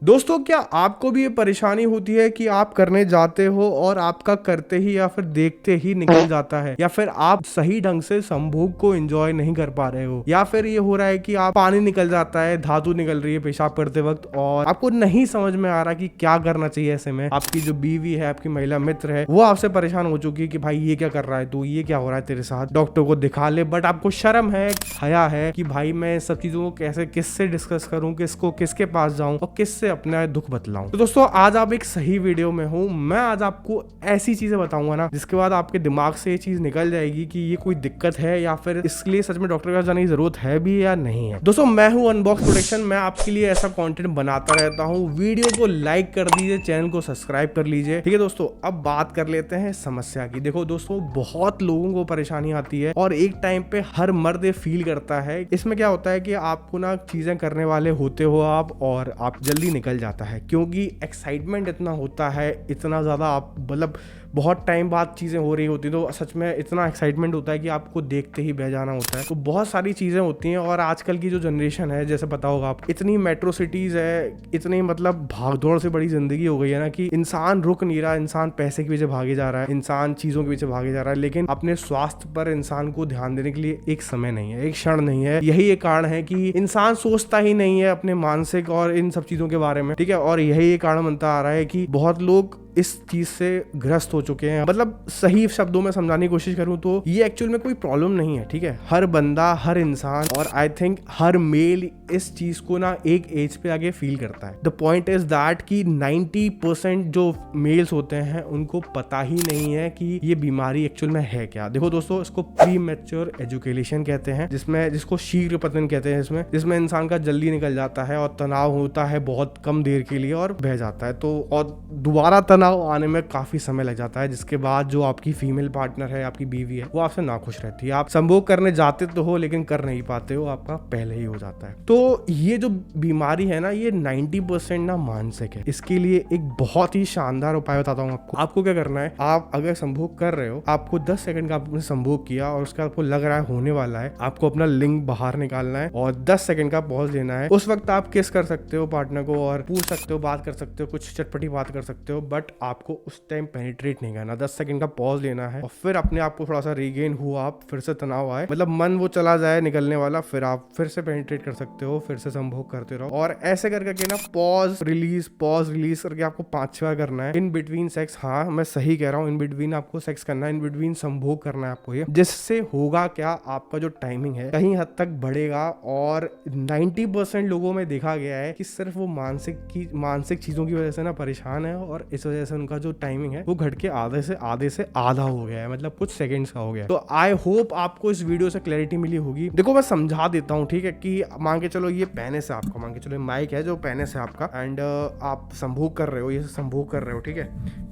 दोस्तों, क्या आपको भी ये परेशानी होती है कि आप करने जाते हो और आपका करते ही या फिर देखते ही निकल जाता है, या फिर आप सही ढंग से संभोग को एंजॉय नहीं कर पा रहे हो, या फिर ये हो रहा है कि आप पानी निकल जाता है, धातु निकल रही है पेशाब करते वक्त और आपको नहीं समझ में आ रहा कि क्या करना चाहिए। ऐसे में आपकी जो बीवी है, आपकी महिला मित्र है, वो आपसे परेशान हो चुकी है कि भाई ये क्या कर रहा है तू, ये क्या हो रहा है तेरे साथ, डॉक्टर को दिखा ले। बट आपको शर्म है, हया है कि भाई मैं सब चीजों को कैसे किससे डिस्कस करूं, किसको किसके पास जाऊं और किससे अपना दुख बतलाऊं। तो दोस्तों, आज आप एक सही वीडियो में हूं। मैं आज आपको ऐसी चीजें बताऊंगा ना जिसके बाद आपके दिमाग से ये चीज निकल जाएगी कि ये कोई दिक्कत है या फिर इसके लिए सच में डॉक्टर के पास जाने की जरूरत है भी या नहीं है। दोस्तों, मैं हूं अनबॉक्स प्रोडक्शन। मैं आपके लिए ऐसा कंटेंट बनाता रहता हूं। वीडियो को लाइक कर दीजिए, चैनल को सब्सक्राइब कर लीजिए। ठीक है दोस्तों, अब बात कर लेते हैं समस्या की। देखो दोस्तों, बहुत लोगों को परेशानी आती है और एक टाइम पे हर मर्द ये फील करता है। इसमें क्या होता है कि आपको ना चीजें करने वाले होते हो आप और आप जल्दी निकल जाता है, क्योंकि एक्साइटमेंट इतना होता है, इतना ज्यादा आप मतलब बहुत टाइम बाद चीजें हो रही होती है तो सच में इतना एक्साइटमेंट होता है कि आपको देखते ही बह जाना होता है। तो बहुत सारी चीजें होती हैं और आजकल की जो जनरेशन है, जैसे पता होगा आप, इतनी मेट्रो सिटीज है, इतनी मतलब भागदौड़ से बड़ी जिंदगी हो गई है ना कि इंसान रुक नहीं रहा। इंसान पैसे के पीछे भागे जा रहा है, इंसान चीजों के पीछे भागे जा रहा है, लेकिन अपने स्वास्थ्य पर इंसान को ध्यान देने के लिए एक समय नहीं है, एक क्षण नहीं है। यही एक कारण है कि इंसान सोचता ही नहीं है अपने मानसिक और इन सब चीजों के बारे में। ठीक है, और यही एक कारण बनता आ रहा है कि बहुत लोग इस चीज से ग्रस्त हो चुके हैं। मतलब सही शब्दों में समझाने की कोशिश करूं तो ये एक्चुअल में कोई प्रॉब्लम नहीं है। ठीक है, हर बंदा, हर इंसान और आई थिंक हर मेल इस चीज को ना एक एज पे आगे फील करता है। द पॉइंट इज दैट कि 90% जो मेल्स होते हैं उनको पता ही नहीं है कि ये बीमारी एक्चुअल में है क्या। देखो दोस्तों, इसको प्री मैच्योर एजुकेशन कहते हैं, जिसको शीघ्र पतन कहते हैं, जिसमें इंसान का जल्दी निकल जाता है और तनाव होता है बहुत कम देर के लिए और बह जाता है। तो और दोबारा तनाव आने में काफी समय लग जाता है, जिसके बाद जो आपकी फीमेल पार्टनर है, आपकी बीवी है, वो आपसे नाखुश रहती है। आप संभोग करने जाते तो हो लेकिन कर नहीं पाते हो, आपका पहले ही हो जाता है। तो ये जो बीमारी है ना, ये 90% ना मानसिक है। इसके लिए एक बहुत ही शानदार उपाय बताता हूँ आपको। आपको क्या करना है, आप अगर संभोग कर रहे हो, आपको 10 सेकंड का आपने संभोग किया और उसका आपको लग रहा है होने वाला है, आपको अपना लिंग बाहर निकालना है और 10 सेकंड का पॉज लेना है। उस वक्त आप किस कर सकते हो पार्टनर को और पूछ सकते हो, बात कर सकते हो, कुछ चटपटी बात कर सकते हो, बट आपको उस टाइम पेनिट्रेट नहीं करना। 10 सेकंड का पॉज लेना है और फिर अपने आप को थोड़ा सा रिगेन हुआ, आप फिर से तनाव आए, मतलब मन वो चला जाए निकलने वाला, फिर आप फिर से पेनिट्रेट कर सकते हो, फिर से संभोग करते रहो। और ऐसे करके ना पॉज रिलीज करके आपको 5-6 बार करना है। इन बिटवीन सेक्स, हाँ मैं सही कह रहा हूँ, इन बिटवीन आपको सेक्स करना है, इन बिटवीन संभोग करना है आपको ये। जिससे होगा क्या, आपका जो टाइमिंग है कहीं हद तक बढ़ेगा। और 90% लोगों में देखा गया है कि सिर्फ वो मानसिक चीजों की वजह से ना परेशान है और इस वजह से उनका जो टाइमिंग है वो घट के आधे से आधा हो गया है, मतलब कुछ सेकंड्स का हो गया है। तो आई होप आपको इस वीडियो से क्लैरिटी मिली होगी। देखो मैं समझा देता हूँ, ठीक है, कि मान के चलो ये पेनिस है आपका, मान के चलो माइक है जो पेनिस है आपका, एंड आप संभोग कर रहे हो, ये संभोग कर रहे हो, ठीक है,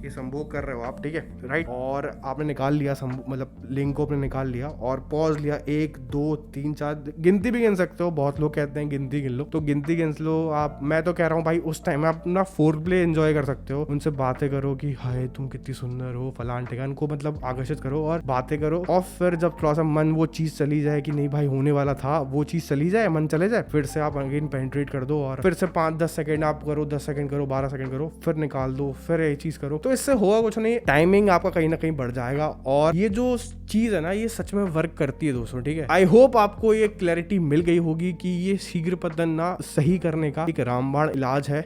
ये संभोग कर रहे हो आप, ठीक है, राइट। और आपने निकाल लिया मतलब लिंग को आपने निकाल लिया और पॉज लिया, 1 2 3 4, गिनती भी गिन सकते हो। बहुत लोग कहते हैं गिनती गिन लो, तो गिनती गिन लो आप। मैं तो कह रहा हूँ भाई उस टाइम आप ना फोर प्ले एंजॉय कर सकते हो, उनसे बातें करो कि हाय तुम कितनी सुंदर हो, फलान ठिकान को मतलब आकर्षित करो और बातें करो। और फिर जब थोड़ा सा मन वो चीज चली जाए कि नहीं भाई होने वाला था, वो चीज चली जाए, मन चले जाए, फिर से आप अगेन पेनिट्रेट कर दो और फिर से 5-10 सेकंड आप करो, 10 सेकंड करो, 12 सेकंड करो, फिर निकाल दो, फिर ये चीज करो। तो इससे होगा कुछ नहीं, टाइमिंग आपका कहीं ना कहीं बढ़ जाएगा और ये जो चीज है ना, ये सच में वर्क करती है दोस्तों। ठीक है, आई होप आपको ये क्लैरिटी मिल गई होगी कि ये शीघ्र पतन ना सही करने का एक रामबाण इलाज है।